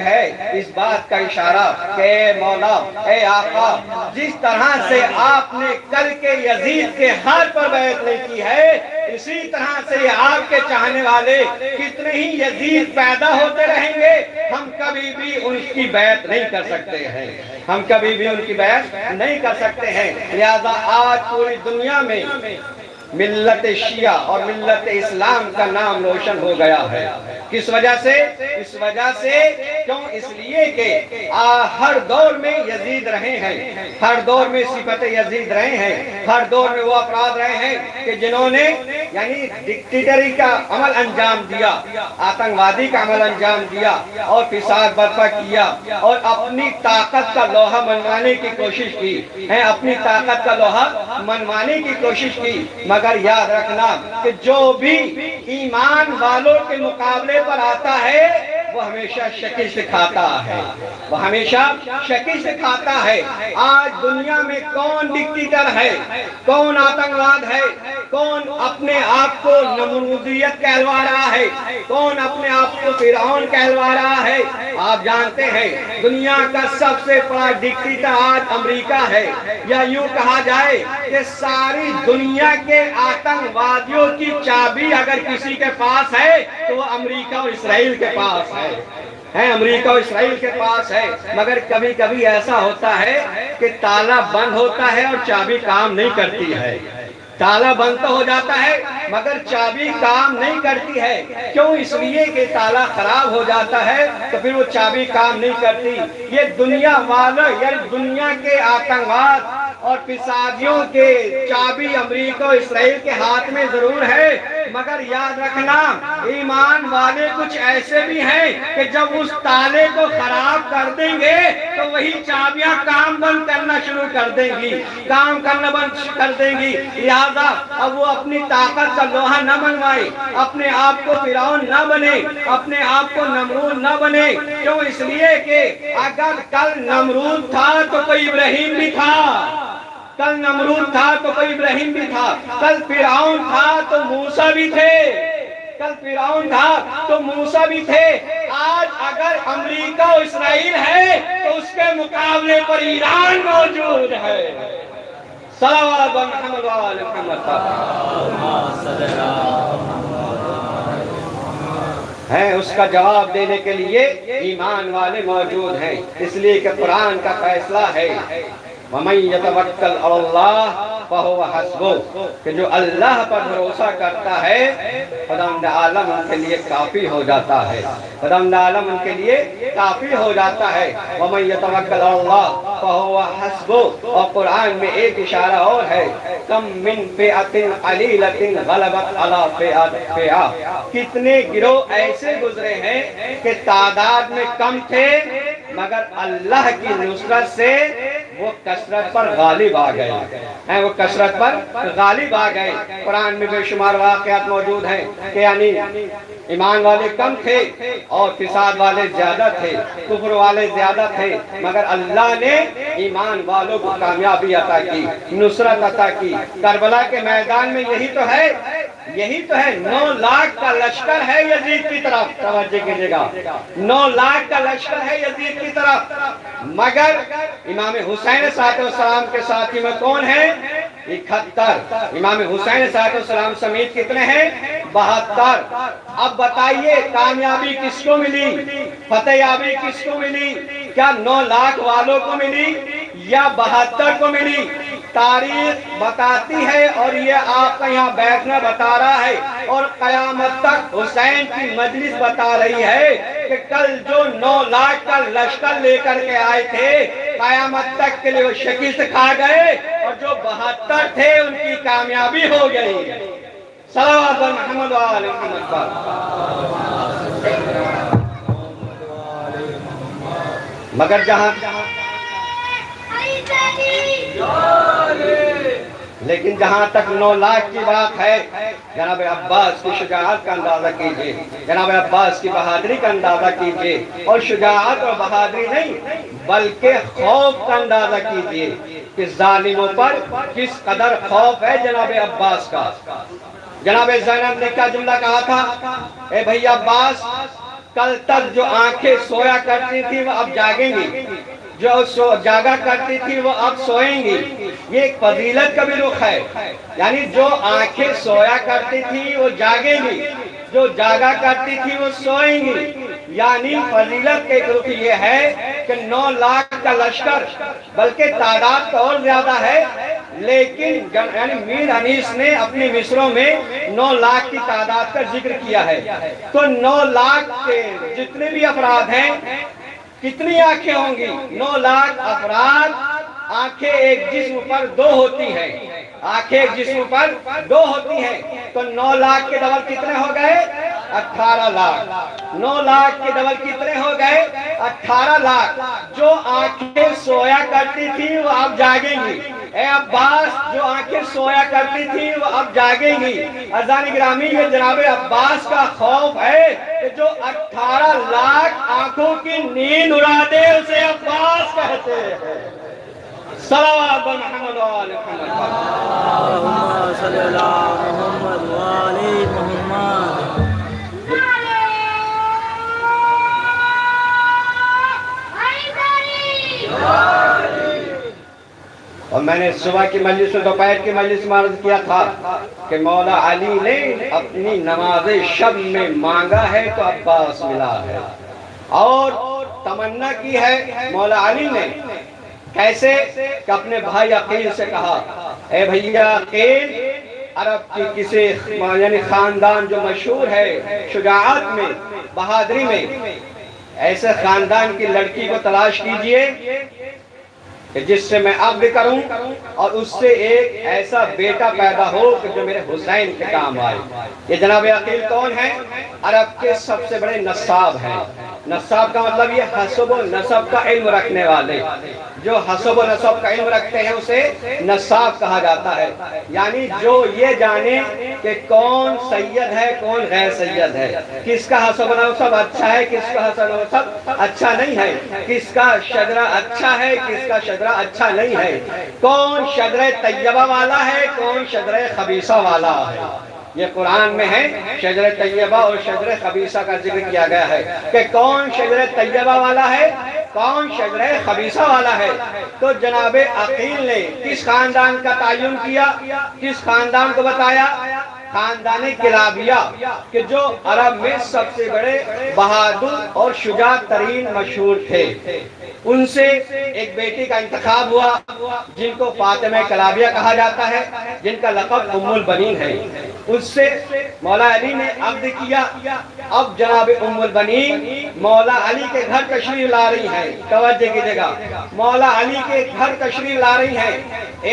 ہے اس بات کا اشارہ کہ اے مولا، اے آقا، جس طرح سے آپ نے کل کے یزید کے ہاتھ پر بیعت نہیں کی ہے، اسی طرح سے آپ کے چاہنے والے کتنے ہی یزید پیدا ہوتے رہیں گے، ہم کبھی بھی ان کی بیعت نہیں کر سکتے ہیں، ہم کبھی بھی ان کی بیعت نہیں کر سکتے ہیں۔ لہذا آج پوری دنیا میں ملت شیعہ اور ملت اسلام کا نام روشن ہو گیا ہے۔ کس وجہ سے؟ اس وجہ سے کیوں؟ اس لیے کہ ہر دور میں یزید رہے ہیں، ہر دور میں صفت یزید رہے ہیں، ہر دور میں وہ افراد رہے ہیں کہ جنہوں نے یعنی ڈکٹیٹری کا عمل انجام دیا، آتنکوادی کا عمل انجام دیا اور فساد برپا کیا اور اپنی طاقت کا لوہا منوانے کی کوشش کی ہے، اپنی طاقت کا لوہا منوانے کی کوشش کی۔ مگر یاد رکھنا کہ جو بھی ایمان والوں کے مقابلے پر آتا ہے وہ ہمیشہ شکست کھاتا ہے، وہ ہمیشہ شکست کھاتا ہے۔ آج دنیا میں کون ڈکٹیٹر ہے، کون آتنکواد ہے، کون اپنے آپ کو نمرودیت کہلوا رہا ہے، کون اپنے آپ کو فرعون کہلوا رہا ہے؟ آپ جانتے ہیں دنیا کا سب سے بڑا ڈکٹیٹر آج امریکہ ہے، یا یوں کہا جائے کہ ساری دنیا کے آتنکوادیوں کی چابی اگر کسی کے پاس ہے تو وہ امریکہ اور اسرائیل کے پاس ہے، امریکہ اور اسرائیل کے پاس ہے۔ مگر کبھی کبھی ایسا ہوتا ہے کہ تالا بند ہوتا ہے اور چابی کام نہیں کرتی ہے، تالا بند تو ہو جاتا ہے مگر چابی کام نہیں کرتی ہے۔ کیوں؟ اس لیے کہ تالا خراب ہو جاتا ہے تو پھر وہ چابی کام نہیں کرتی۔ یہ دنیا والوں یعنی دنیا کے آتنکواد اور فسادیوں کے چابی امریکہ اور اسرائیل کے ہاتھ میں ضرور ہے، مگر یاد رکھنا ایمان والے کچھ ایسے بھی ہیں کہ جب اس تالے کو خراب کر دیں گے تو وہی چابیاں کام بند کرنا شروع کر دیں گی، کام کرنا بند کر دیں گی۔ لہذا اب وہ اپنی طاقت کا لوہا نہ منوائے، اپنے آپ کو فرعون نہ بنے، اپنے آپ کو نمرود نہ بنے۔ کیوں؟ اس لیے کہ اگر کل نمرود تھا تو کوئی ابراہیم بھی تھا، کل نمرود تھا تو کوئی ابراہیم بھی تھا، کل فرعون تھا تو موسیٰ بھی تھے، کل فرعون تھا تو موسیٰ بھی تھے۔ آج اگر امریکہ و اسرائیل ہے تو اس کے مقابلے پر ایران موجود ہے۔ صلوات محمد و آل محمد ہے، اس کا جواب دینے کے لیے ایمان والے موجود ہیں، اس لیے کہ قرآن کا فیصلہ ہے وَمَن يَتَوَكَّلْ عَلَى اللَّهِ فَهُوَ حَسْبُهُ، کہ جو اللہ پر بھروسہ کرتا ہے خداوند عالم ان کے لیے کافی ہو جاتا ہے، خداوند عالم ان کے لیے کافی ہو جاتا ہے۔ وَمَن يَتَوَكَّلْ عَلَى اللَّهِ فَهُوَ حَسْبُهُ، اور قرآن میں ایک اشارہ اور ہے، کم من فئۃ قلیلۃ غلبت علی فئۃ، کتنے گروہ ایسے گزرے ہیں کہ تعداد میں کم تھے مگر اللہ کی نصرت سے وہ کثرت پر غالب آ گئے ہیں، وہ کثرت پر غالب آ گئے۔ قرآن میں بے شمار واقعات موجود ہیں کہ یعنی ایمان والے کم تھے اور فساد والے زیادہ تھے، کفر والے زیادہ تھے، مگر اللہ نے ایمان والوں کو کامیابی عطا کی، نصرت عطا کی۔ کربلا کے میدان میں یہی تو ہے، یہی تو ہے، 9 لاکھ کا لشکر ہے یزید کی طرف، توجہ کیجئے گا، 9 لاکھ کا لشکر ہے یزید کی طرف، مگر امام حسین صاحب السلام کے ساتھی میں کون ہے؟ 71۔ امام حسین صاحب السلام سمیت کتنے ہیں؟ 72۔ اب بتائیے کامیابی کس کو ملی، فتح یابی کس کو ملی؟ کیا 9 لاکھ والوں کو ملی یا 72 کو ملی؟ تاریخ بتاتی ہے اور یہ آپ کا یہاں بیٹھنا بتا رہا ہے اور قیامت تک حسین کی مجلس بتا رہی ہے کہ کل جو 9 لاکھ کا لشکر لے کر کے آئے تھے قیامت تک کے لیے وہ شکست کھا گئے اور جو 72 تھے ان کی کامیابی ہو گئی۔ صلوات محمد و آل محمد۔ مگر لیکن جہاں تک 9 لاکھ کی بات ہے، جناب عباس کی شجاعت کا اندازہ کیجئے، جناب عباس کی بہادری کا اندازہ کیجئے، اور شجاعت اور بہادری نہیں بلکہ خوف کا اندازہ کیجئے کہ ظالموں پر کس قدر خوف ہے جناب عباس کا۔ جناب زینب نے کیا جملہ کہا تھا؟ اے بھئی عباس، کل تک جو آنکھیں سویا کرتی تھی وہ اب جاگیں گی، جو جاگا کرتی تھی وہ اب سوئیں گی۔ یہ ایک فضیلت کا بھی رخ ہے، یعنی جو آنکھیں سویا کرتی تھی وہ جاگیں گی، جو جاگا کرتی تھی وہ سوئیں گی۔ یعنی فضیلت کا ایک رخ یہ ہے کہ 9 لاکھ کا لشکر، بلکہ تعداد تو اور زیادہ ہے، لیکن یعنی میر انیس نے اپنے مصروں میں 9 لاکھ کی تعداد کا ذکر کیا ہے۔ تو 9 لاکھ کے جتنے بھی افراد ہیں، کتنی آنکھیں ہوں گی؟ 9 لاکھ افراد۔ آنکھیں ایک جسم پر 2 ہوتی ہیں، آنکھیں ایک جسم پر 2 ہوتی ہیں، تو 9 لاکھ کے ڈبل کتنے ہو گئے؟ 18 لاکھ۔ 9 لاکھ کے ڈبل کتنے ہو گئے؟ 18 لاکھ۔ جو آنکھیں سویا کرتی تھی وہ اب جاگیں گی۔ اے عباس، جو آنکھیں سویا کرتی تھی وہ اب جاگیں گی۔ عزیزان گرامی، یہ جناب عباس کا خوف ہے کہ جو 18 لاکھ آنکھوں کی نیند اڑا دے اسے عباس کہتے ہیں۔ صلوات محمد و آل محمد۔ اللہم صلی اللہ محمد و آل محمد۔ اور میں نے صبح کی مجلس میں، دوپہر کی مجلس میں عرض کیا تھا کہ مولا علی نے اپنی نماز شب میں مانگا ہے تو عباس ملا ہے، اور تمنا کی ہے مولا علی نے۔ کیسے؟ کہ اپنے بھائی عقیل سے کہا، اے بھیا عقیل، عرب کی کسی یعنی خاندان جو مشہور ہے شجاعت میں، بہادری میں، ایسے خاندان کی لڑکی کو تلاش کیجئے کہ جس سے میں عقد کروں اور اس سے ایک ایسا بیٹا پیدا ہو کہ جو میرے حسین کے کام آئے۔ یہ جناب عقیل کون ہیں؟ عرب کے سب سے بڑے نصاب ہیں۔ نصاب کا مطلب یہ حسب و نسب کا علم رکھنے والے، جو حسب و نسب کا علم رکھتے ہیں اسے نصاب کہا جاتا ہے۔ یعنی جو یہ جانے کہ کون سید ہے کون غیر سید ہے، کس کا حسب و نسب اچھا ہے کس کا حسب و نسب اچھا نہیں ہے، کس کا شجرہ اچھا ہے کس کا شجرہ اچھا نہیں ہے، کون شجرہ طیبہ والا ہے کون شجرہ خبیثہ والا ہے۔ یہ قرآن میں ہے، شجرہ طیبہ اور شجرہ خبیثہ کا ذکر کیا گیا ہے کہ کون شجرہ طیبہ والا ہے کون شجرہ خبیثہ والا ہے۔ تو جناب عقیل نے کس خاندان کا تعین کیا، کس خاندان کو بتایا؟ خاندان کلابیہ، کہ جو عرب میں سب سے بڑے بہادر اور شجاع ترین مشہور تھے۔ ان سے ایک بیٹی کا انتخاب ہوا جن کو فاطمہ کلابیہ کہا جاتا ہے، جن کا لقب ام البنین ہے۔ اس سے مولا علی نے عقد کیا۔ اب جناب ام البنین مولا علی کے گھر تشریف لا رہی ہیں، توجہ کیجئے گا، مولا علی کے گھر تشریف لا رہی ہیں۔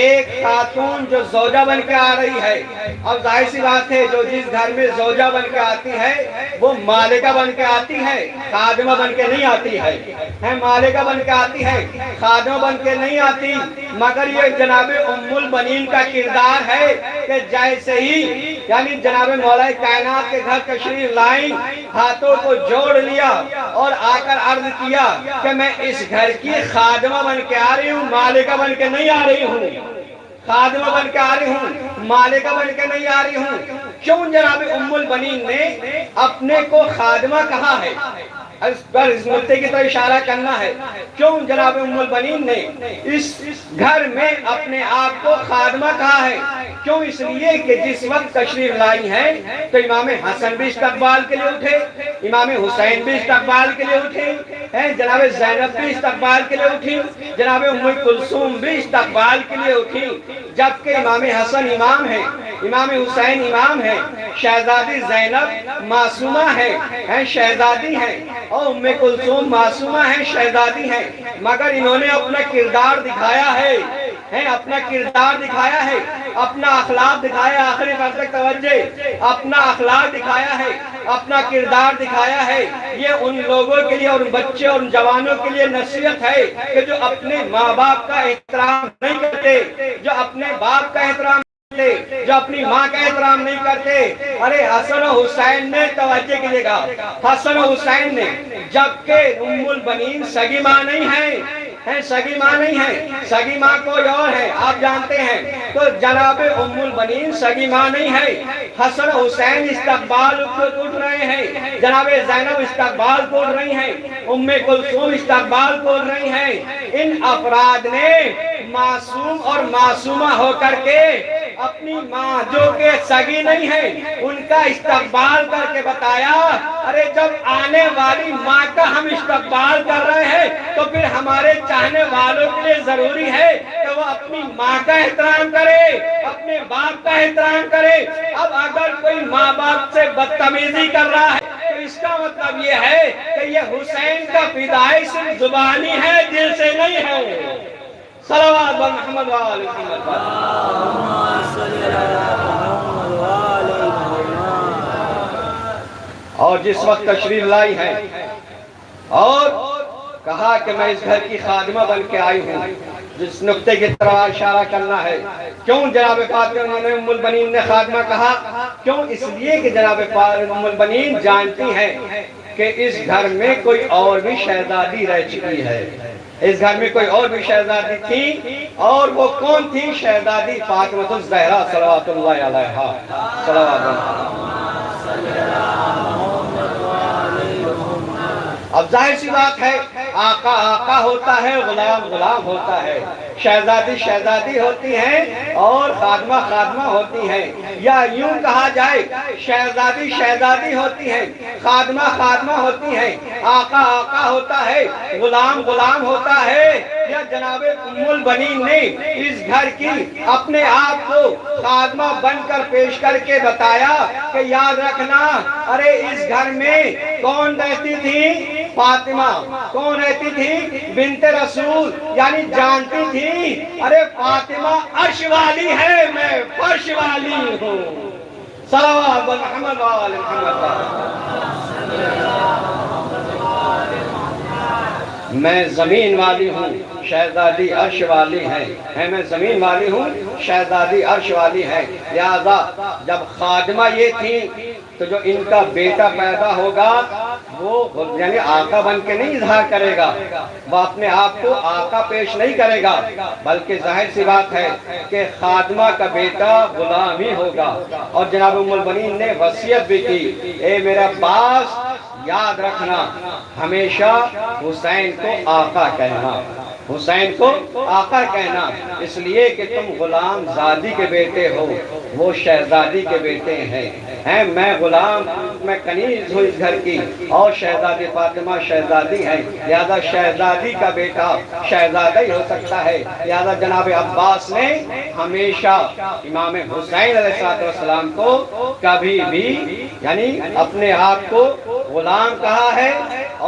ایک خاتون جو زوجہ بن کے آ رہی ہے، اب ظاہر سی بات ہے جو جس گھر میں زوجہ بن کے آتی ہے وہ مالکہ بن کے آتی ہے، خادمہ بن کے نہیں آتی ہے، مالکہ بن کے آتی ہے، خادمہ بن کے نہیں آتی۔ مگر یہ جناب ام البنین کا کردار ہے کہ جیسے ہی یعنی جناب مولا کائنات کے گھر تشریف لائیں، ہاتھوں کو جوڑ لیا اور آ کر عرض کیا کہ میں اس گھر کی خادمہ بن کے آ رہی ہوں، مالکہ بن کے نہیں آ رہی ہوں، خادمہ بن کے آ رہی ہوں، مالکہ بن کے نہیں آ رہی ہوں۔ کیوں جناب ام البنین نے اپنے کو خادمہ کہا ہے؟ اس نقطے کی طرف اشارہ کرنا ہے، کیوں جناب ام البنین نے اس گھر میں اپنے آپ کو خادمہ کہا ہے؟ کیوں؟ اس لیے کہ جس وقت تشریف لائی ہیں تو امام حسن بھی استقبال کے لیے اٹھے، امام حسین بھی استقبال کے لیے اٹھے، جناب زینب بھی استقبال کے لیے اٹھی، جناب ام کلثوم بھی استقبال کے لیے اٹھی، جبکہ امام حسن امام ہے، امام حسین امام ہے، شہزادی زینب معصومہ ہے، شہزادی ہے، اور ام کلثوم معصومہ ہے، شہزادی ہے، مگر انہوں نے اپنا کردار دکھایا ہے، اپنا کردار دکھایا ہے، اپنا اخلاق دکھایا، آخری بات تک توجہ، اپنا اخلاق دکھایا ہے، اپنا کردار دکھایا ہے۔ یہ ان لوگوں کے لیے اور ان بچے اور ان جوانوں کے لیے نصیحت ہے کہ جو اپنے ماں باپ کا احترام نہیں کرتے، جو اپنے باپ کا احترام جو اپنی ماں کا احترام نہیں کرتے۔ ارے حسن و حسین نے، توجہ کیجئے گا، حسن و حسین نے، جبکہ ام البنین سگی ماں نہیں ہے، ہیں سگی ماں نہیں ہے، سگی ماں کوئی اور ہے آپ جانتے ہیں۔ تو جناب ام البنین سگی ماں نہیں ہے۔ حسن حسین استقبال اٹھ رہے ہیں، جناب زینب استقبال کو اٹھ رہی ہیں، ام کلثوم استقبال کو اٹھ رہی ہیں۔ ان افراد نے معصوم اور معصومہ ہو کر کے اپنی ماں جو کہ سگی نہیں ہے ان کا استقبال کر کے بتایا، ارے جب آنے والی ماں کا ہم استقبال کر رہے ہیں تو پھر ہمارے چاہنے والوں کے لیے ضروری ہے کہ وہ اپنی ماں کا احترام کرے، اپنے باپ کا احترام کرے۔ اب اگر کوئی ماں باپ سے بدتمیزی کر رہا ہے تو اس کا مطلب یہ ہے کہ یہ حسین کا فدائی صرف زبانی ہے، دل سے نہیں ہے۔ صلوات محمد وآل محمد۔ اور جس وقت تشریف لائی ہے اور کہا کہ میں اس گھر کی خادمہ بن کے آئی ہوں، جس نقطے کی طرف اشارہ کرنا ہے، کیوں جناب فاطمہ نے ام البنین نے خادمہ کہا؟ کیوں؟ اس لیے کہ جناب ام البنین جانتی ہیں کہ اس گھر میں کوئی اور بھی شہزادی رہ چکی ہے، اس گھر میں کوئی اور بھی شہزادی تھی، اور وہ کون تھی؟ شہزادی فاطمہ الزہرا صلوات اللہ علیہا۔ صلوات اللہ۔ اب ظاہر سی بات ہے، آقا آقا ہوتا ہے، غلام غلام ہوتا ہے، شہزادی شہزادی ہوتی ہیں اور خادمہ خادمہ ہوتی ہیں، یا یوں کہا جائے شہزادی شہزادی ہوتی ہیں، خادمہ خادمہ ہوتی ہیں، آقا آقا ہوتا ہے، غلام غلام ہوتا ہے۔ یا جناب ام البنین نے اس گھر کی اپنے آپ کو خادمہ بن کر پیش کر کے بتایا کہ یاد رکھنا، ارے اس گھر میں کون رہتی تھی؟ فاطمہ۔ کون رہتی تھی؟ بنت رسول، یعنی جانتی تھی ارے فاطمہ عرش والی ہے، میں فرش والی ہوں۔ صلوات محمد وآل محمد۔ میں زمین والی ہوں، شہزادی عرش والی ہے، میں زمین والی ہوں، شہزادی عرش والی ہے۔ لہذا جب خادمہ یہ تھی تو جو ان کا بیٹا پیدا ہوگا وہ یعنی آقا بن کے نہیں اظہار کرے گا، وہ اپنے آپ کو آقا پیش نہیں کرے گا، بلکہ ظاہر سی بات ہے کہ خادمہ کا بیٹا غلام ہی ہوگا۔ اور جناب ام البنین نے وصیت بھی کی، اے میرا عباس یاد رکھنا، ہمیشہ حسین کو آقا کہنا، حسین کو آقا کہنا، اس لیے کہ تم غلام زادی کے بیٹے ہو، وہ شہزادی کے بیٹے ہیں۔ میں غلام، میں کنیز ہوں اس گھر کی، اور شہزادی فاطمہ شہزادی ہے، لہذا شہزادی کا بیٹا شہزادہ ہی ہو سکتا ہے۔ لہذا جناب عباس نے ہمیشہ امام حسین علیہ السلام کو کبھی بھی یعنی اپنے آپ کو غلام کہا ہے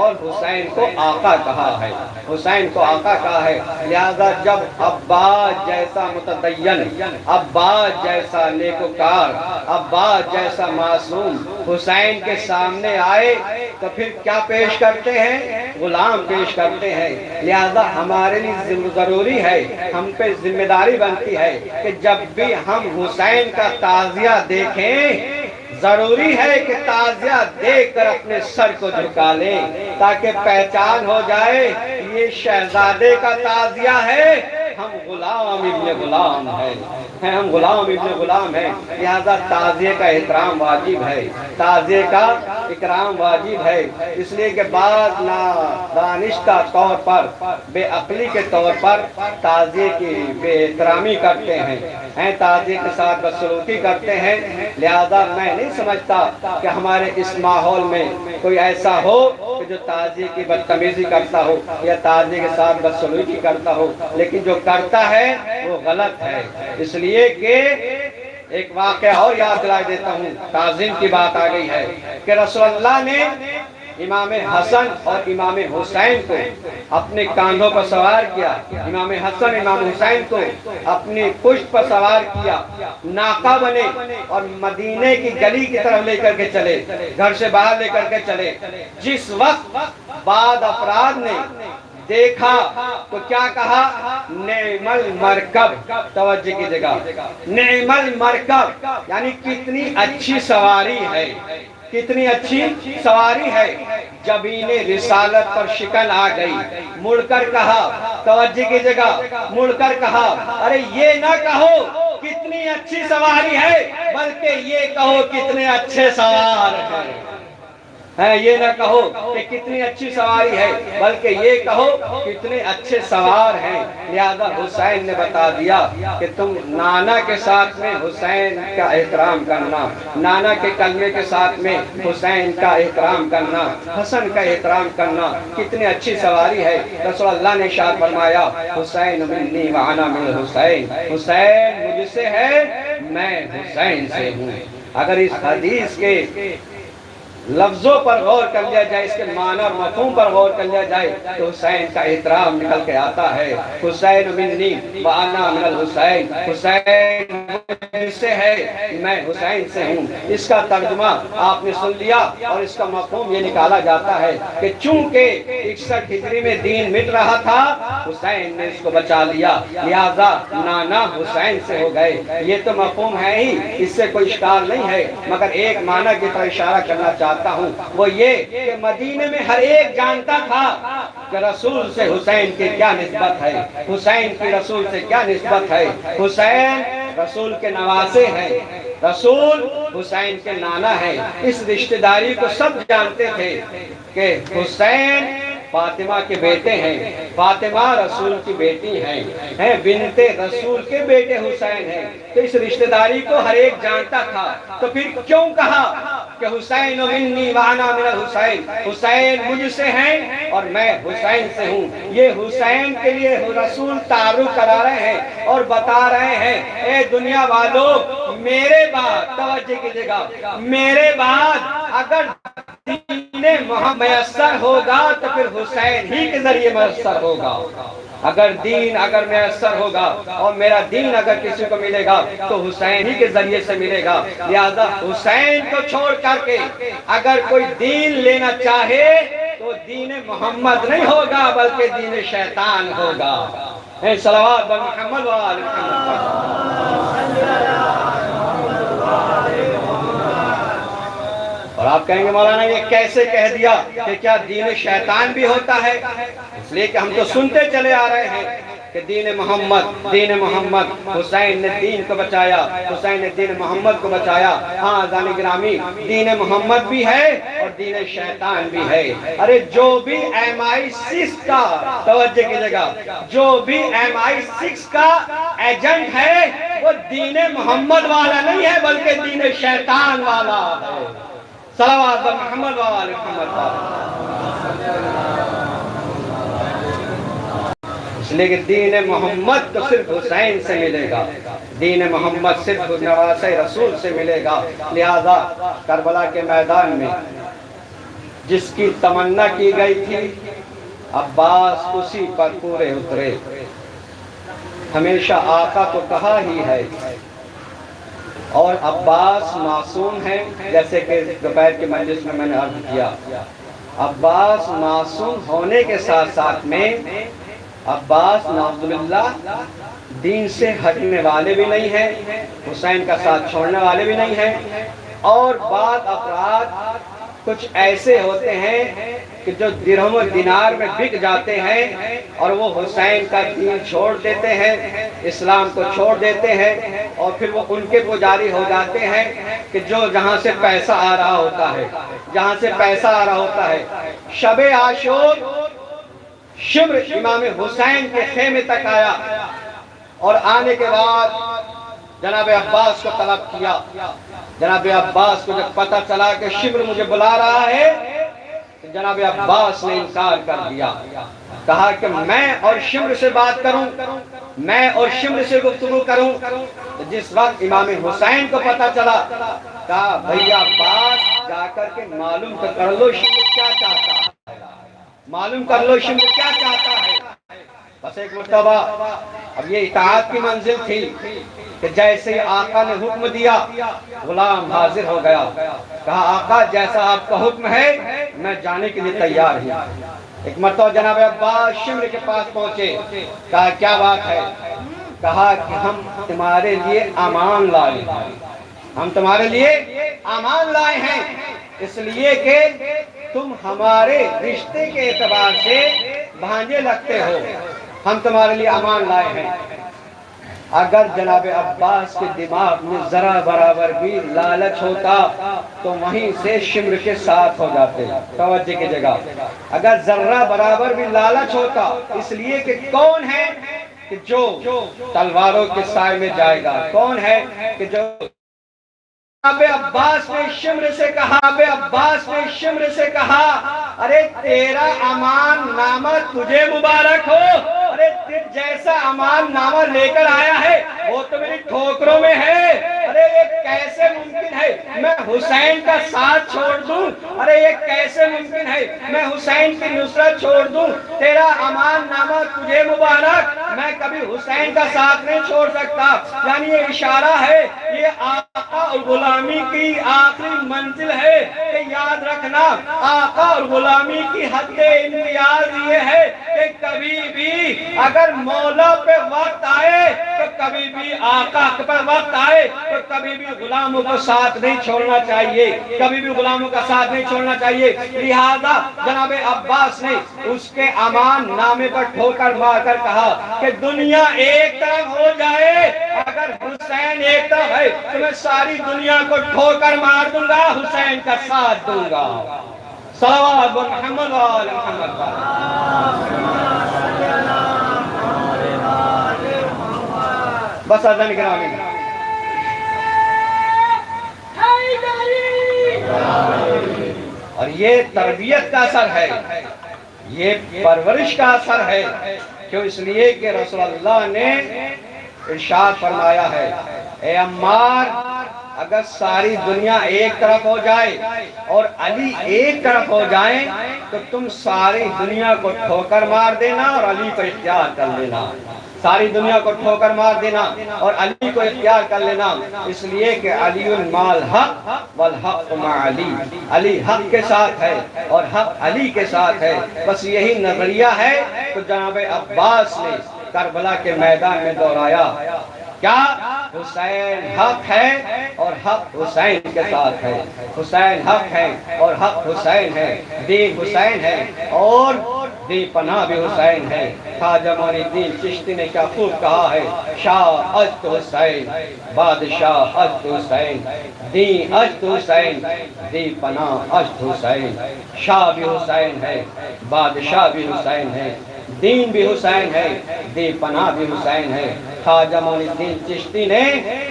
اور حسین کو آقا کہا ہے، حسین کو آقا کہا ہے۔ لہذا جب عباس جیسا متدین، عباس جیسا نیکوکار، عباس جیسا معصوم حسین کے سامنے آئے تو پھر کیا پیش کرتے ہیں؟ غلام پیش کرتے ہیں۔ لہذا ہمارے لیے ضروری ہے، ہم پہ ذمہ داری بنتی ہے کہ جب بھی ہم حسین کا تعزیہ دیکھیں، ضروری ہے کہ تعزیہ دیکھ کر اپنے سر کو جھکا لیں تاکہ پہچان ہو جائے یہ شہزادے کا تعزیہ ہے، ہم غلام ابن غلام ہیں، ہم غلام ابن غلام ہیں۔ لہذا تعزیے کا احترام واجب ہے، تعزیے کا اکرام واجب ہے، اس لیے کہ بعض نادانشتہ طور پر، بے عقلی کے طور پر تعزیے کی بے احترامی کرتے ہیں، تعزیے کے ساتھ بدسلوکی کرتے ہیں۔ لہذا میں نہیں سمجھتا کہ ہمارے اس ماحول میں کوئی ایسا ہو کہ جو تعزیے کی بدتمیزی کرتا ہو یا تعزیے کے ساتھ بدسلوکی کرتا ہو، لیکن جو کرتا ہے وہ غلط ہے۔ اس لیے کہ ایک واقعہ اور یاد دلا دیتا ہوں، تعظیم کی بات آ گئی ہے کہ رسول اللہ نے امام حسن اور امام حسین کو اپنے کاندھوں پر سوار کیا، امام حسن امام حسین کو اپنی پشت پر سوار کیا، ناقہ بنے اور مدینے کی گلی کی طرف لے کر کے چلے، گھر سے باہر لے کر کے چلے۔ جس وقت بعد افراد نے دیکھا تو کیا کہا؟ نعم المرکب، توجہ کیجئے گا، نعم المرکب یعنی کتنی اچھی سواری ہے، کتنی اچھی سواری ہے۔ جبین رسالت پر شکن آ گئی، مڑ کر کہا توجہ کی جگہ مڑ کر کہا ارے یہ نہ کہو کتنی اچھی سواری ہے بلکہ یہ کہو کتنے اچھے سوار ہیں، یہ نہ کہو کہ کتنی اچھی سواری ہے بلکہ یہ کہو کتنے اچھے سوار ہیں۔ لہذا حسین نے بتا دیا کہ تم نانا کے ساتھ میں حسین کا احترام کرنا، نانا کے کلمے کے ساتھ میں حسین کا احترام کرنا، حسن کا احترام کرنا، کتنی اچھی سواری ہے۔ رسول اللہ نے ارشاد فرمایا حسین منی وانا من حسین، حسین مجھ سے ہے میں حسین سے ہوں۔ اگر اس حدیث کے لفظوں پر غور کر لیا جائے، اس کے معنی اور مفہوم پر غور کر لیا جائے تو حسین کا احترام نکل کے آتا ہے۔ حسین منی وانا من الحسین، حسین مجھ سے ہے میں حسین سے ہوں۔ اس کا ترجمہ آپ نے سن لیا اور اس کا مفہوم یہ نکالا جاتا ہے کہ چونکہ 61 ہجری میں دین مٹ رہا تھا، حسین نے اس کو بچا لیا، لہذا نانا حسین سے ہو گئے۔ یہ تو مفہوم ہے ہی، اس سے کوئی اشکال نہیں ہے، مگر ایک معنی کی طرف اشارہ کرنا چاہتا ہوں، وہ یہ کہ مدینے میں ہر ایک جانتا تھا کہ رسول سے حسین کی کیا نسبت ہے، حسین کی رسول سے کیا نسبت ہے۔ حسین رسول کے نواسے ہیں، رسول حسین کے نانا ہیں۔ اس رشتہ داری کو سب جانتے تھے کہ حسین فاطمہ کے بیٹے ہیں، فاطمہ رسول کی بیٹی ہیں، بنت رسول کے بیٹے حسین ہیں۔ تو اس رشتہ داری کو ہر ایک جانتا تھا، تو پھر کیوں کہا کہ حسین منی وانا من الحسین، حسین مجھ سے ہیں اور میں حسین سے ہوں۔ یہ حسین کے لیے رسول تعارف کرا رہے ہیں اور بتا رہے ہیں اے دنیا والوں، میرے بعد توجہ کیجیے گا، میرے بعد اگر دین محمد میسر ہوگا تو پھر حسین ہی کے ذریعے میسر ہوگا۔ اگر دین اگر میسر ہوگا اور میرا دین اگر کسی کو ملے گا تو حسین ہی کے ذریعے سے ملے گا۔ لہذا حسین کو چھوڑ کر کے اگر کوئی دین لینا چاہے تو دین محمد نہیں ہوگا بلکہ دین شیطان ہوگا۔ صلوات بر محمد و آل محمد۔ اور آپ کہیں گے مولانا یہ کیسے کہہ دیا کہ کیا دین شیطان بھی ہوتا ہے؟ اس لیے کہ ہم تو سنتے چلے آ رہے ہیں کہ دین محمد حسین نے دین کو بچایا، حسین نے دین محمد کو بچایا۔ ہاں عزیزان گرامی، دین محمد بھی ہے اور دین شیطان بھی ہے۔ ارے جو بھی MI6 کا توجہ کیجیے گا، جو بھی MI6 کا ایجنٹ ہے وہ دین محمد والا نہیں ہے بلکہ دین شیطان والا ہے۔ صلوات بر محمد و آل محمد۔ اس لیے کہ دین محمد تو صرف حسین سے ملے گا، دین محمد صرف نواسے رسول سے ملے گا۔ لہذا کربلا کے میدان میں جس کی تمنا کی گئی تھی عباس اسی پر پورے اترے۔ ہمیشہ آقا کو کہا ہی ہے، اور عباس معصوم ہے، جیسے کہ دوپہر کی مجلس میں نے عرض کیا، عباس معصوم ہونے کے ساتھ ساتھ میں عباس نعوذ باللہ دین سے ہٹنے والے بھی نہیں ہیں، حسین کا ساتھ چھوڑنے والے بھی نہیں ہیں۔ اور بعض افراد کچھ ایسے ہوتے ہیں کہ جو درہم و دینار میں بک جاتے ہیں اور وہ حسین کا دین چھوڑ دیتے ہیں، اسلام کو چھوڑ دیتے ہیں، اور پھر وہ ان کے پجاری ہو جاتے ہیں کہ جو جہاں سے پیسہ آ رہا ہوتا ہے، جہاں سے پیسہ آ رہا ہوتا ہے۔ شب عاشور شبر امام حسین کے خیمے تک آیا اور آنے کے بعد جناب عباس کو طلب کیا۔ جناب عباس کو جب پتہ چلا کہ شبر مجھے بلا رہا ہے تو جناب عباس نے انکار کر دیا، کہا کہ میں اور شبر سے بات کروں، میں اور شبر سے گفتگو کروں۔ جس وقت امام حسین کو پتہ چلا کہا بھیا عباس جا کر کے معلوم کر لو شبر کیا چاہتا ہے، معلوم کر لو شبر کیا چاہتا ہے۔ بس ایک مرتبہ اب یہ اطاعت کی منزل تھی کہ جیسے ہی آقا نے حکم دیا غلام حاضر ہو گیا، کہا آقا جیسا آپ کا حکم ہے میں جانے کے لیے تیار ہوں۔ ایک مرتبہ جناب عباس شمر کے پاس پہنچے، کہا کیا بات ہے؟ کہا کہ ہم تمہارے لیے امان لائے ہیں، ہم تمہارے لیے امان لائے ہیں، اس لیے کہ تم ہمارے رشتے کے اعتبار سے بھانجے لگتے ہو، ہم تمہارے لیے امان لائے ہیں۔ اگر جناب عباس کے دماغ میں ذرا برابر بھی لالچ ہوتا تو وہیں سے شمر کے ساتھ ہو جاتے۔ توجہ کی جگہ، اگر ذرہ برابر بھی لالچ ہوتا، اس لیے کہ کون ہے کہ جو تلواروں کے سائے میں جائے گا، کون ہے کہ جو جناب عباس نے شمر سے کہا، عباس نے شمر سے کہا، ارے تیرا امان نامہ تجھے مبارک ہو، ارے جیسا امان نامہ لے کر آیا ہے وہ تو میری ٹھوکروں میں ہے، ارے یہ کیسے ممکن ہے میں حسین کا ساتھ چھوڑ دوں، ارے یہ کیسے ممکن ہے میں حسین کی نصرت چھوڑ دوں، تیرا امان نامہ تجھے مبارک، میں کبھی حسین کا ساتھ نہیں چھوڑ سکتا۔ یعنی یہ اشارہ ہے، یہ آقا اور غلامی کی آخری منزل ہے کہ یاد رکھنا آقا اور غلامی کی حد امتیاز یہ ہے کہ کبھی بھی اگر مولا پہ وقت آئے تو کبھی بھی آقا پر وقت آئے تو کبھی بھی غلاموں کو ساتھ نہیں چھوڑنا چاہیے، کبھی بھی غلاموں کا ساتھ نہیں چھوڑنا چاہیے۔ لہذا جناب عباس نے اس کے امان نامے پر ٹھوکر مار کر کہا کہ دنیا ایک طرف ہو جائے، اگر حسین ایک طرف ہے تو میں ساری دنیا کو ٹھوکر مار دوں گا، حسین کا ساتھ دوں گا۔ صلوات محمد و آل محمد۔ بس اذان گرامی، اور یہ تربیت کا اثر ہے، یہ پرورش کا اثر ہے، کیوں؟ اس لیے کہ رسول اللہ نے ارشاد فرمایا ہے، اے عمار اگر ساری دنیا ایک طرف ہو جائے اور علی ایک طرف ہو جائیں تو تم ساری دنیا کو ٹھوکر مار دینا اور علی کو اختیار کر لینا، ساری دنیا کو ٹھوکر مار دینا اور علی کو اختیار کر لینا، اس لیے کہ علی مال حق والحق مع علی، علی حق کے ساتھ ہے اور حق علی کے ساتھ ہے۔ بس یہی نظریہ ہے تو جناب عباس نے کربلا کے میدان میں دہرایا، کیا حسین حق ہے اور حق حسین کے ساتھ ہے، حسین حق ہے اور حق حسین ہے، دین حسین ہے اور دی پناہ بھی حسین ہے۔ خواجہ معین الدین چشتی نے کیا خوب کہا ہے، شاہ اشت حسین بادشاہ اشت حسین، دین اشت حسین دی پناہ اشت حسین، شاہ بھی حسین ہے، بادشاہ بھی حسین ہے، دین بھی حسین ہے، دی پناہ بھی حسین ہے۔ خواجہ معین الدین چشتی نے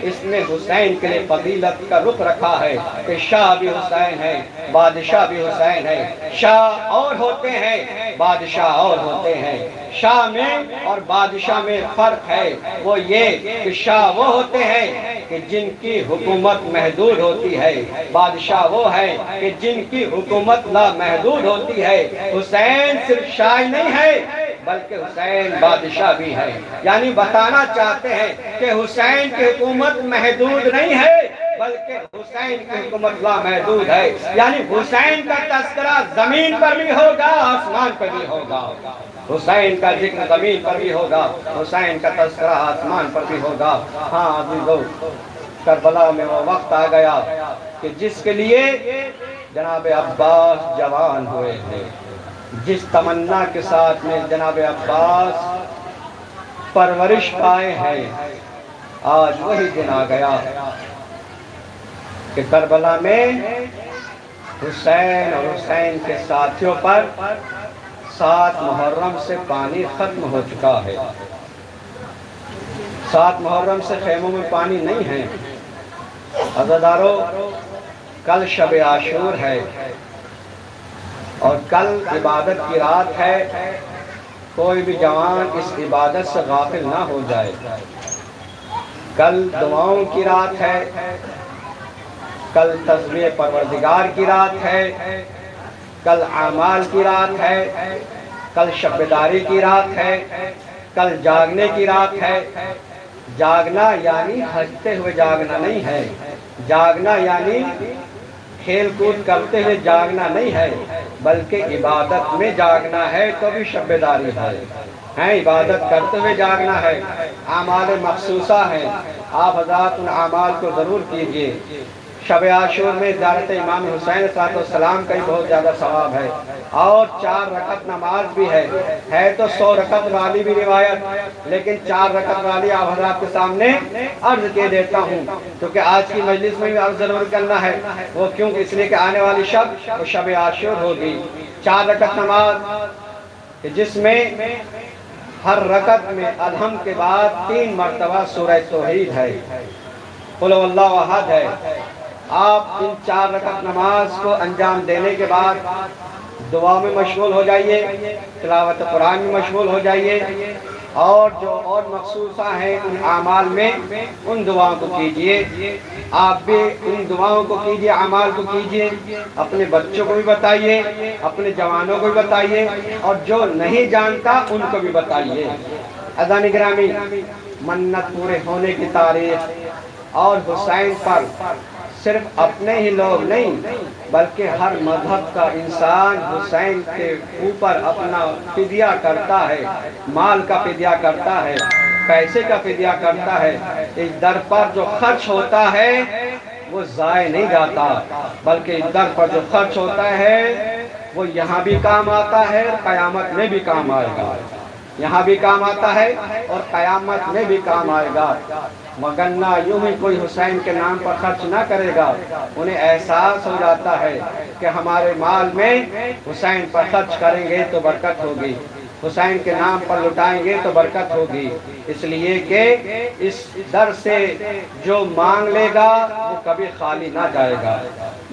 اس میں حسین کے لیے فضیلت کا رخ رکھا ہے کہ شاہ بھی حسین ہے، بادشاہ بھی حسین ہے، شاہ اور ہوتے ہیں بادشاہ اور ہوتے ہیں، شاہ میں اور بادشاہ میں فرق ہے، وہ یہ کہ شاہ وہ ہوتے ہیں کہ جن کی حکومت محدود ہوتی ہے، بادشاہ وہ ہے کہ جن کی حکومت لا محدود ہوتی ہے۔ حسین صرف شاہ نہیں ہے بلکہ حسین بادشاہ بھی ہے، یعنی بتانا چاہتے ہیں کہ حسین کی حکومت محدود نہیں ہے بلکہ حسین کی حکومت لا محدود ہے، یعنی حسین کا تذکرہ زمین پر بھی ہوگا آسمان پر بھی ہوگا، حسین کا ذکر زمین پر بھی ہوگا، حسین کا تذکرہ آسمان پر بھی ہوگا۔ ہاں عزیزو، کربلا میں وہ وقت آ گیا کہ جس کے لیے جناب عباس جوان ہوئے تھے، جس تمنا کے ساتھ میں جناب عباس پرورش پائے ہیں، آج وہی دن آ گیا کہ کربلا میں حسین اور حسین کے ساتھیوں پر 7 محرم سے پانی ختم ہو چکا ہے۔ 7 محرم سے خیموں میں پانی نہیں ہے۔ عزادارو، کل شب عاشور ہے اور کل عبادت کی رات ہے، کوئی بھی جوان اس عبادت سے غافل نہ ہو جائے۔ کل دعاؤں کی رات ہے، کل تسبیح پروردگار کی رات ہے، کل اعمال کی رات ہے، کل شب بیداری کی رات ہے، کل جاگنے کی رات ہے۔ جاگنا یعنی ہنستے ہوئے جاگنا نہیں ہے، جاگنا یعنی کھیل کود کرتے ہوئے جاگنا نہیں ہے، بلکہ عبادت میں جاگنا ہے تو بھی شب بیداری ہے، عبادت کرتے ہوئے جاگنا ہے۔ اعمال مخصوصہ ہیں، آپ حضرات ان اعمال کو ضرور کیجئے۔ شب عاشور میں زیارت امام حسین صاحب السلام کا ہی بہت زیادہ ثواب ہے، اور 4 رکعت نماز بھی ہے تو 100 رکعت والی بھی روایت، لیکن 4 رکعت والی آپ حضرات کے سامنے عرض کے دیتا ہوں، کیونکہ آج کی مجلس میں بھی عرض ضرور کرنا ہے، وہ کیوں؟ اس لیے کہ آنے والی شب وہ شب عاشور ہوگی۔ 4 رکعت نماز جس میں ہر رکعت میں الحمد کے بعد 3 مرتبہ سورہ توحید ہے، قل هو اللہ احد ہے۔ آپ ان 4 رکعت نماز کو انجام دینے کے بعد دعا میں مشغول ہو جائیے، تلاوت قرآن میں مشغول ہو جائیے، اور جو اور مخصوصہ ہیں ان اعمال میں ان دعاؤں کو کیجئے۔ آپ بھی ان دعاؤں کو کیجئے، اعمال کو کیجئے، اپنے بچوں کو بھی بتائیے، اپنے جوانوں کو بھی بتائیے، اور جو نہیں جانتا ان کو بھی بتائیے۔ عزیزان گرامی، منت پورے ہونے کی تاریخ، اور حسین پر صرف اپنے ہی لوگ نہیں بلکہ ہر مذہب کا انسان حسین کے اوپر اپنا فدیہ کرتا ہے، مال کا فدیہ کرتا ہے، پیسے کا فدیہ کرتا ہے۔ اس در پر جو خرچ ہوتا ہے وہ ضائع نہیں جاتا، بلکہ اس در پر جو خرچ ہوتا ہے وہ یہاں بھی کام آتا ہے، قیامت میں بھی کام آئے گا، یہاں بھی کام آتا ہے اور قیامت میں بھی کام آئے گا۔ وگرنہ یوں ہی کوئی حسین کے نام پر خرچ نہ کرے گا، انہیں احساس ہو جاتا ہے کہ ہمارے مال میں حسین پر خرچ کریں گے تو برکت ہوگی، حسین کے نام پر لٹائیں گے تو برکت ہوگی، اس لیے کہ اس در سے جو مانگ لے گا وہ کبھی خالی نہ جائے گا۔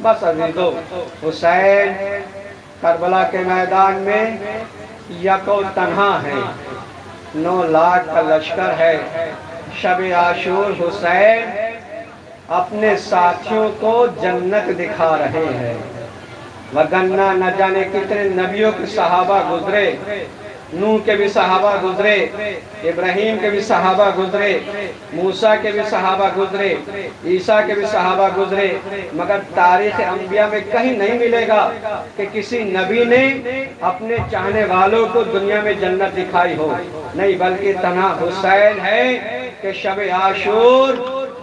بس عزیزو، حسین کربلا کے میدان میں یکو تنہا ہے، 9 لاکھ کا لشکر ہے۔ شب عاشور حسین اپنے ساتھیوں کو جنت دکھا رہے ہیں، وگرنہ نہ جانے کتنے نبیوں کے صحابہ گزرے، نوح کے بھی صحابہ گزرے، ابراہیم کے بھی صحابہ گزرے، موسیٰ کے بھی صحابہ گزرے، عیسیٰ کے بھی صحابہ گزرے، مگر تاریخ انبیاء میں کہیں نہیں ملے گا کہ کسی نبی نے اپنے چاہنے والوں کو دنیا میں جنت دکھائی ہو، نہیں، بلکہ تنہا حسین ہے کہ شب عاشور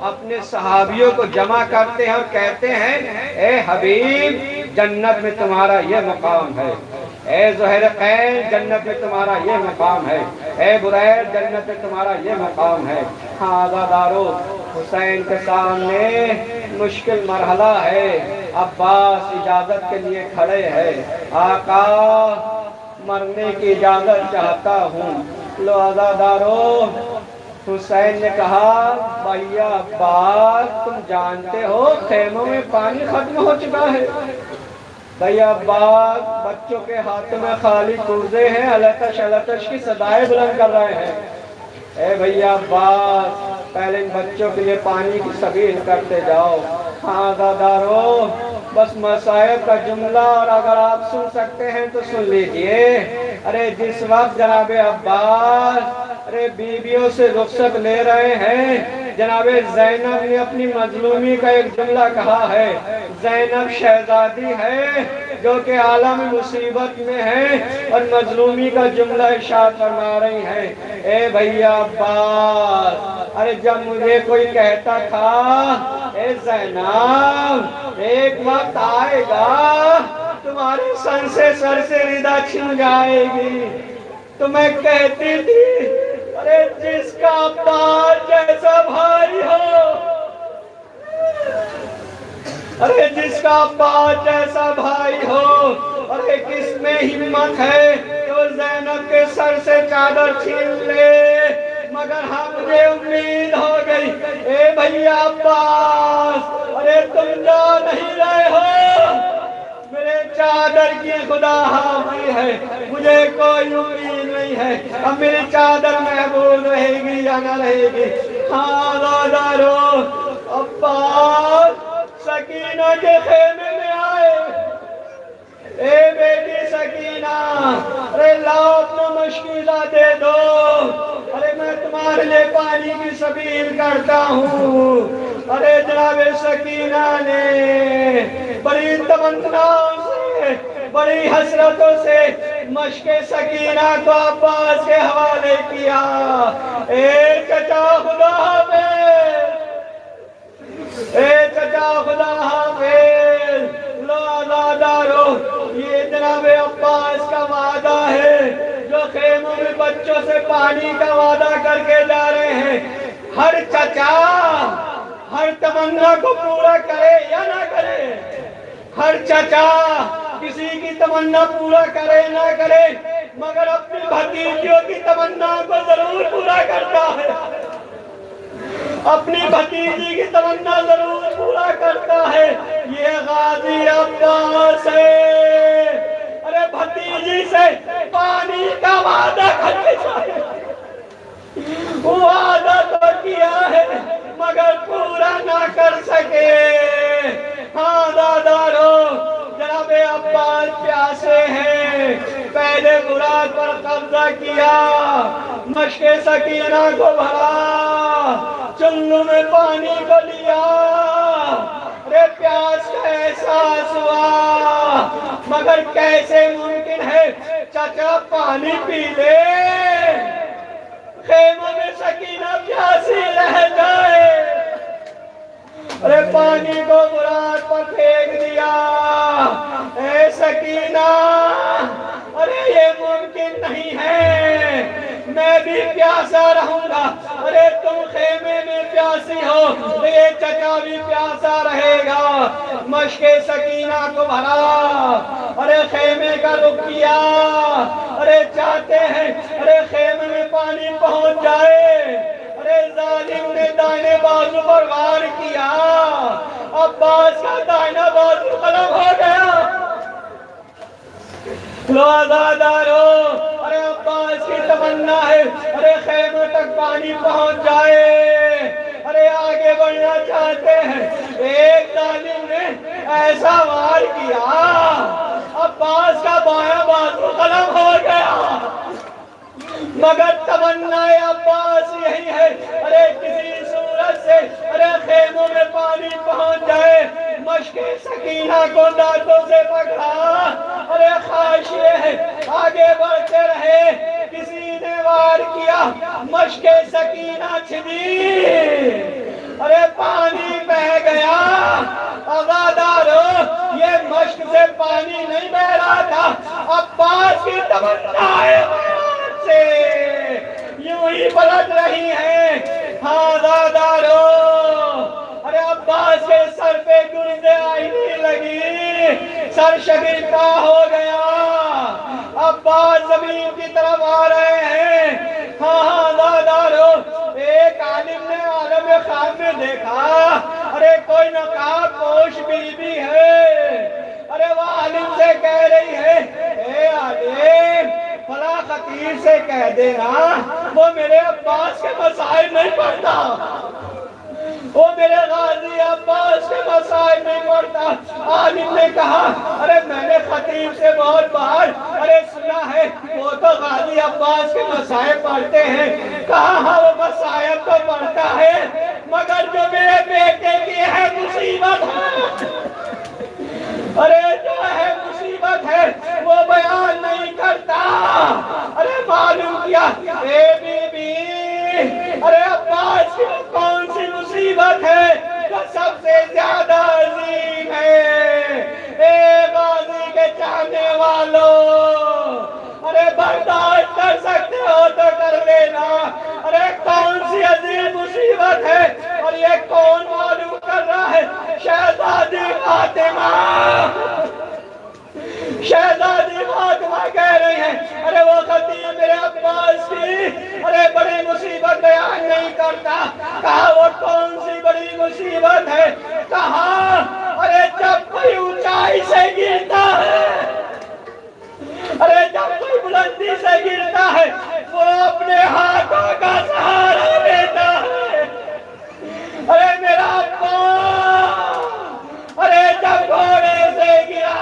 اپنے صحابیوں کو جمع کرتے ہیں اور کہتے ہیں اے حبیب، جنت میں تمہارا یہ مقام ہے، اے زہر قین، جنت میں تمہارا یہ مقام ہے، اے بریر، جنت میں تمہارا یہ مقام ہے۔ ہاں عزادارو، حسین کے سامنے مشکل مرحلہ ہے، عباس اجازت کے لیے کھڑے ہیں، آقا مرنے کی اجازت چاہتا ہوں۔ لو عزادارو، حسین نے کہا بھیا عباس، تم جانتے ہو خیموں میں پانی ختم ہو چکا ہے، بھیا عباس بچوں کے ہاتھ میں خالی کوزے ہیں، التش التش کی صدائیں بلند کر رہے ہیں، اے بھیا عباس پہلے ان بچوں کے لیے پانی کی سبیل کرتے جاؤ۔ ہاں عزادارو، بس مصائب کا جملہ اور اگر آپ سن سکتے ہیں تو سن لیجئے۔ ارے جس وقت جناب عباس بیویوں سے رخصت لے رہے ہیں، جناب زینب نے اپنی مظلومی کا ایک جملہ کہا ہے، زینب شہزادی ہے جو کہ عالم مصیبت میں ہے اور مظلومی کا جملہ ارشاد فرما رہی ہیں، اے بھیا عباس، ارے جب مجھے کوئی کہتا تھا اے زینب ایک وقت آئے گا تمہارے سر سے ردا چھن جائے گی، تو میں کہتی تھی ارے جس کا عباس جیسا بھائی ہو، ارے جس کا عباس جیسا بھائی ہو، ارے کس میں ہمت ہے کہ وہ زینب کے سر سے چادر چھین لے، مگر مجھے امید ہو گئی اے بھیا عباس، ارے تم جا نہیں رہے ہو، میرے چادر کی خدا حافظ ہے، مجھے کوئی امید نہیں ہے اب میری چادر محفوظ رہے گی یا نہ رہے گی۔ ہاں عزادارو، عباس سکینہ کے خیمے میں آئے، اے بیٹی سکینہ، ارے لاؤ اپنا مشکیزہ دے دو، ارے میں تمہارے لئے پانی کی سبیل کرتا ہوں۔ ارے جناب سکینہ نے بڑی تمناؤں سے، بڑی حسرتوں سے مشق سکینہ کو عباس کے حوالے کیا، اے چچا خدا حافظ، اے چچا خدا حافظ، لو آزادارو، یہ جناب عباس کا وعدہ ہے جو خیموں میں بچوں سے پانی کا وعدہ کر کے جا رہے ہیں۔ ہر چچا ہر تمنا کو پورا کرے یا نہ کرے، ہر چچا کسی کی تمنا پورا کرے نہ کرے، مگر اپنی بھتیجیوں کی تمنا کو ضرور پورا کرتا ہے، اپنی بھتیجی کی تمنا ضرور پورا کرتا ہے۔ یہ غازی عباس ہے، ارے بھتیجی سے پانی کا وعدہ کر کے جائے، وعدہ تو کیا ہے مگر پورا نہ کر سکے۔ ہاں دادارو، جناب عباس پیاسے ہیں، پہلے مراد پر قبضہ کیا، مشق سکینہ کو بھرا، چلو میں پانی کو لیا، رے پیاس کا احساس ہوا، مگر کیسے ممکن ہے چچا پانی پی لے، خیموں میں سکینہ پیاسی رہ جائے، ارے پانی کو مراد پر پھینک دیا۔ اے سکینہ، ارے یہ ممکن نہیں ہے، میں بھی پیاسا رہوں گا، ارے تم خیمے میں پیاسی ہو، یہ چچا بھی پیاسا رہے گا۔ مشق سکینہ کو بھرا، ارے خیمے کا رخ کیا، ارے چاہتے ہیں ارے خیمے میں پانی پہنچ جائے، ارے ظالم نے دائیں بازو پر وار کیا، عباس کا دائیں بازو قلم ہو گیا۔ لو آزادارو، ارے عباس کی تمنا ہے ارے خیمے تک پانی پہنچ جائے، ارے آگے بڑھنا چاہتے ہیں، ایک ظالم نے ایسا وار کیا، عباس کا بایاں بازو قلم ہو گیا، مگر تمنا عباس یہی ہے، ارے کسی صورت سے ارے خیموں میں پانی پہنچ جائے۔ مشق سکینہ کو دانتوں سے پکڑا، ارے خواہش یہ ہے آگے بڑھتے رہے، کسی نے وار کیا، مشق سکینہ چھنی، ارے پانی بہ گیا۔ آزادارو، یہ مشق سے پانی نہیں بہ رہا تھا، عباس کی تمنا سے یوں ہی پلٹ رہی ہیں۔ ہاں دادارو، ارے عباس کے سر پہ گردے آئینی لگی، سر شگفتہ ہو گیا، عباس زمین کی طرف آ رہے ہیں۔ ہاں دادارو، ایک عالم نے عالم خواب میں دیکھا، ارے کوئی نقاب پوش بی بی ہے، ارے وہ عالم سے کہہ رہی ہے، اے عالم فلاں خطیب سے کہہ دینا وہ میرے عباس کے مسائل نہیں پڑھتا، وہ میرے غازی عباس کے مسائل نہیں پڑھتا۔ عالم نے کہا، ارے میں نے خطیب سے بہت بار ارے سنا ہے وہ تو غازی عباس کے مسائل پڑھتے ہیں۔ کہا ہاں وہ مسائل تو پڑھتا ہے، مگر جو میرے بیٹے کی ہے مصیبت ہے، ارے جو ہے مصیبت ہے وہ بیان نہیں کرتا۔ ارے معلوم کیا، اے بی بی، ارے عباس کی کون سی مصیبت ہے جو سب سے زیادہ عظیم ہے؟ اے غازی کے چاہنے والوں، ارے برداشت کر سکتے ہو تو کر لینا، ارے کون سی عظیم مصیبت ہے؟ اور یہ کون معلوم کر رہا ہے؟ شہزادی فاطمہ، شہزادی فاطمہ کہہ رہی ہیں، ارے وہ خطیب میرے عباس کی ارے بڑی مصیبت بیان نہیں کرتا۔ کہا وہ کون سی بڑی مصیبت ہے؟ کہا ارے جب کوئی اونچائی سے گرتا ہے، ارے جب کوئی بلندی سے گرتا ہے وہ اپنے ہاتھوں کا سہارا لیتا ہے۔ ارے میرا عباس، ارے جب گھوڑے سے گرا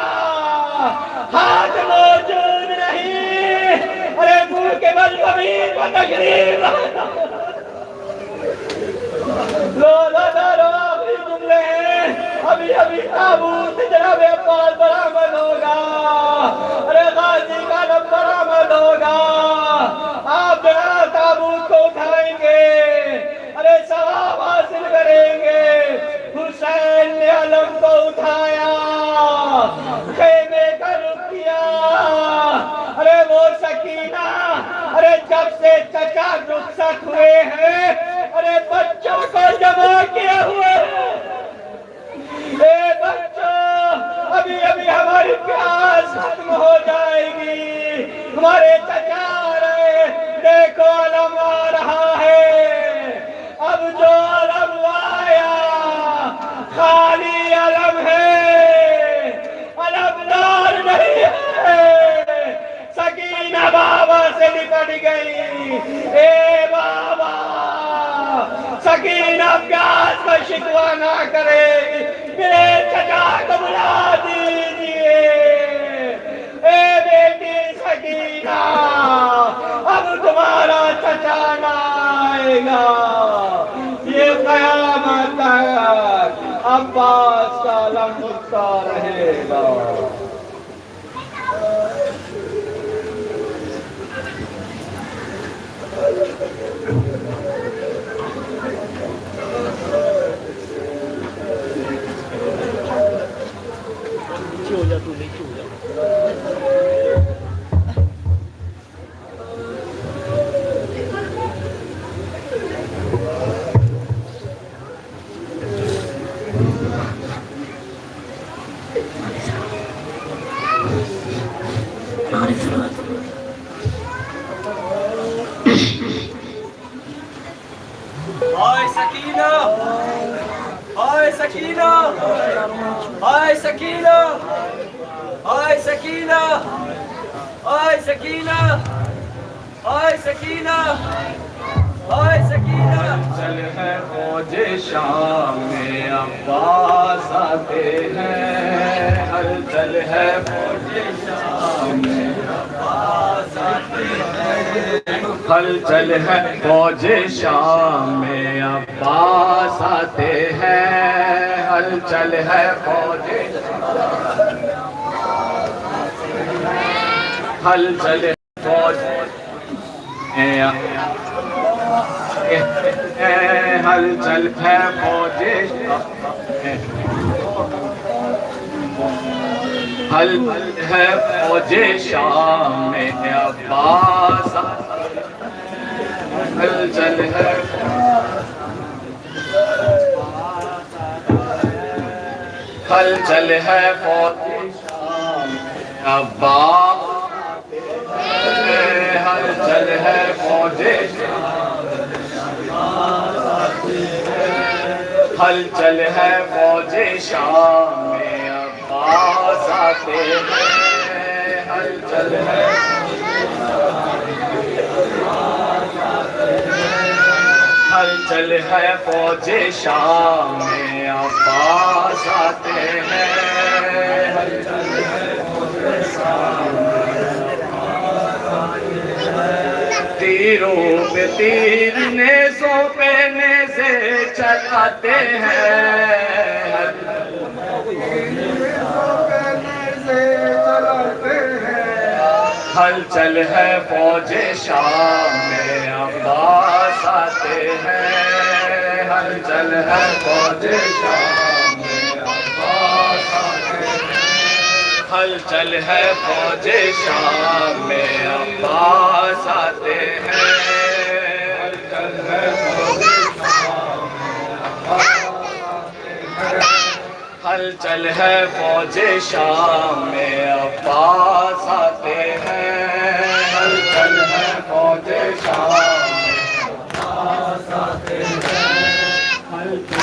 ہاتھ موجود نہیں، ارے منہ کے بل زمین کو تکلیف آخری جملے ہیں، ابھی تابوت جناب عباس برآمد ہوگا، ارے غازی کا نام برآمد ہوگا، آپ جناب تابوت کو اٹھائیں گے، ارے ثواب حاصل کریں گے۔ جب سے چچا رخصت ہوئے ہیں ارے بچوں کو جمع کیے ہوئے ہیں۔ اے بچوں، ابھی ابھی ہماری پیاس ختم ہو جائے گی، ہمارے چچا آ رہے ہیں، دیکھو علم آ رہا ہے۔ اب جو علم آیا خالی علم ہے، علمدار نہیں ہے۔ سکینہ بابا سے لپٹ گئی، اے بابا سکینہ پیاس کا شکوہ نہ کرے، میرے چچا کو بلا دیجئے۔ اے بیٹی سکینہ، اب تمہارا چچا نہ آئے گا، یہ قیامت تک عباس کا علم اٹھتا رہے گا۔ نیچے ہو جا تو، نیچے ہو جا۔ ہائے سکینہ، ہائے سکینہ، ہائے سکینہ، ہائے سکینہ، ہائے سکینہ، ہائے سکینہ، ہائے سکینہ۔ چل ہے فوج شام میں عباس آتے ہیں، ہر چل ہے فوج شام میں عباس آتے ہیں، ہر چل ہے فوج شام میں عباس آتے ہیں، ہر چل ہے فوج ہل چل فوج ہل چل ہے فوج ہل ہے فوج شام میں عباس ہل چل ہے ہل چل ہے فوج شام عباس ہل چل ہے فوج ہل چل ہے فوج شام میں عباس آتے ہیں، ہل چل ہے ہل چل ہے فوج شام میں عباس آتے ہیں، ہل چل ہے فوج شام تیروں پہ تیر نیزوں پہ نیزے چلاتے ہیں، ہل چل ہے فوج شام میں عباس آتے ہیں، ہل چل ہے فوج شام میں عباس آتے ہیں، ہل چل ہے فوج شام میں عباس آتے ہیں، ہل چل ہے فوج شام ہل چل ہے فوج شام میں عباس آتے ہیں، ہل چل ہے فوج شام میں عباس آتے ہیں، ہل چل ہے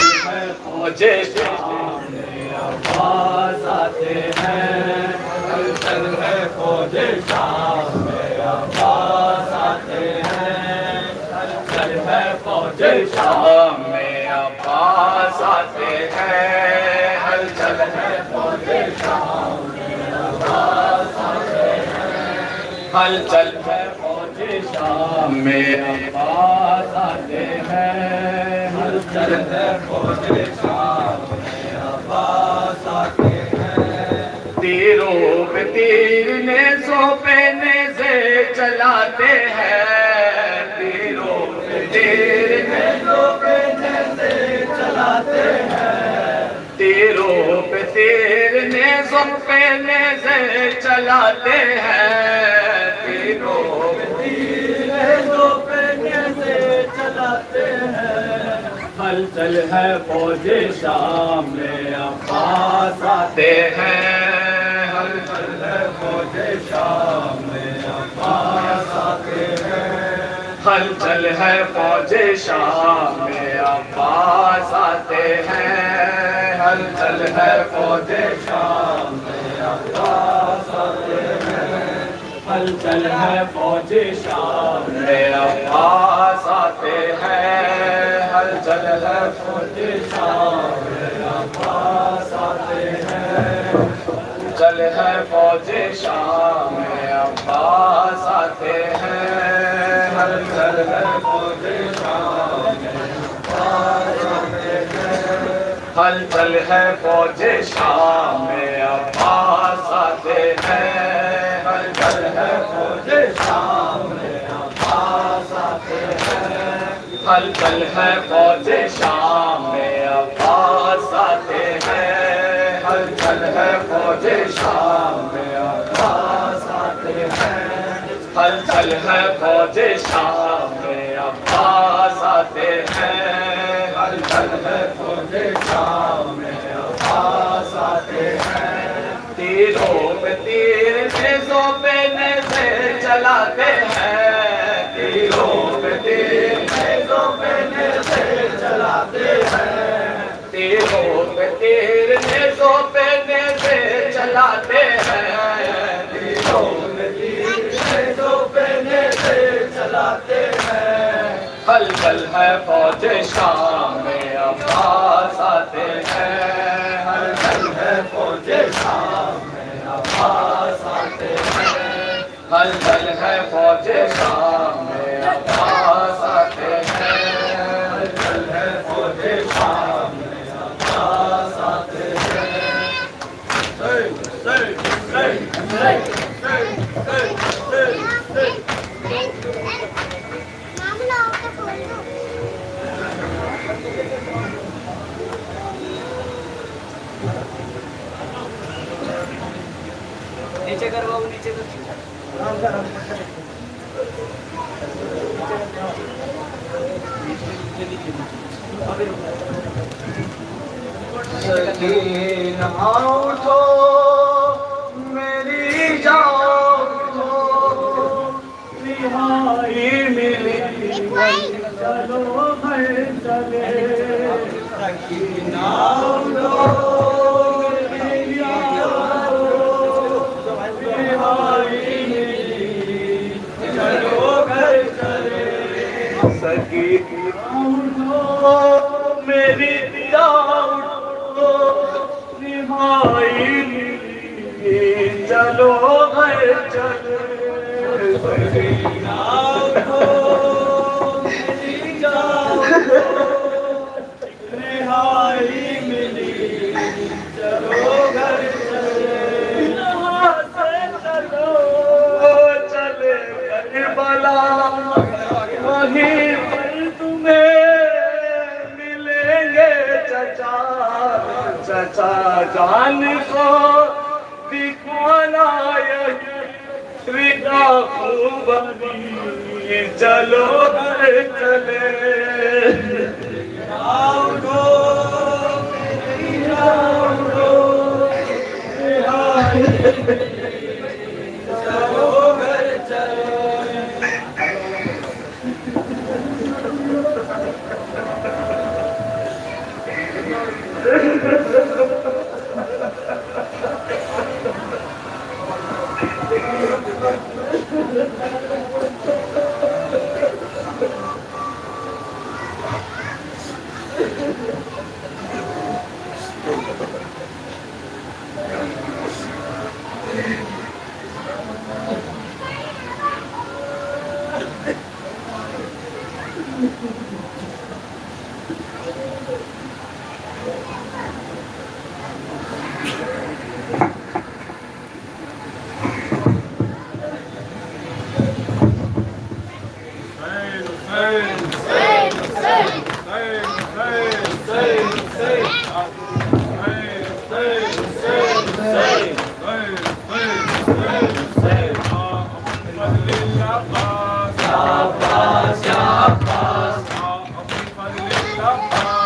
فوج شام میں عباس آتے ہیں، ہل چل ہے فوج شام میں عباس آتے ہیں، ہل چل ہے فوج شام میں عباس آتے ہیں، ہل چل ہے فوج شام میں عباس آتے ہیں، ہل چل ہے فوج شام میں عباس آتے ہیں، ہل چل ہے فوج شام میں عباس آتے ہیں، تیروں پہ تیر نیزوں پہ نیزے چلاتے ہیں، تیروں پہ تیر نیزوں پہ نیزے چلاتے ہیں، تیروں پہ تیر نیزوں پہ نیزے چلاتے ہیں، تیروں پہ تیر ہلچل ہے فوج شام میں عباس آتے ہیں ہلچل ہے فوج شام میں عباس آتے ہیں ہلچل ہے فوج شام میں عباس آتے ہیں ہلچل ہے فوج شام میں عباس آتے ہیں ہلچل ہے فوج شام میں عباس آتے ہیں ہلچل ہے فوج شام میں عباس آتے ہیں ہلچل ہے فوج شام میں عباس آتے ہیں ہلچل ہے فوج شام میں عباس آتے ہیں ہلچل ہے فوج شام میں عباس آتے ہیں ہلچل ہے فوج شام میں عباس آتے ہیں ہلچل ہے فوج شام میں عباس آتے ہیں ہلچل ہے فوج شام میں عباس آتے ہیں ہلچل ہے فوج شام میں عباس آتے ہیں ہلچل ہے فوج شام میں عباس آتے ہیں تیروں پہ تیر نیزوں پہ نیزے چلاتے ہیں تیروں پہ تیر نیزوں پہ نیزے چلاتے ہیں تیروں پہ تیر نیزوں پہ نیزے چلاتے ہیں تیروں پہ تیر نیزوں پہ نیزے چلاتے ہیں ہلچل ہے فوج شام میں عباس آتے ہیں ہلچل ہے فوج شام میں عباس آتے ہیں ہلچل ہے فوج شام میں عباس آتے ہیں ہلچل ہے فوج شام میں عباس آتے ہیں نیچے کر بابو نیچے کر سکینہ اٹھو میری جان اٹھو رہائی ملی چلو گھر چلے سکینہ اٹھو میری جان رہائی ملی چلو گھر چلے سکینہ اٹھو میری جان رہائی ملی چلو گھر چلے سکینہ اٹھو میری جان رہائی ملی چلو گھر چلے یہاں سے چلو چلے کربلا وہیں پر تمہیں ملیں گے چچا چچا جان کو دکھانا ردا خوب چلو گھر چلے آؤ گو میری آؤ گو چلو گھر چلے Abbas,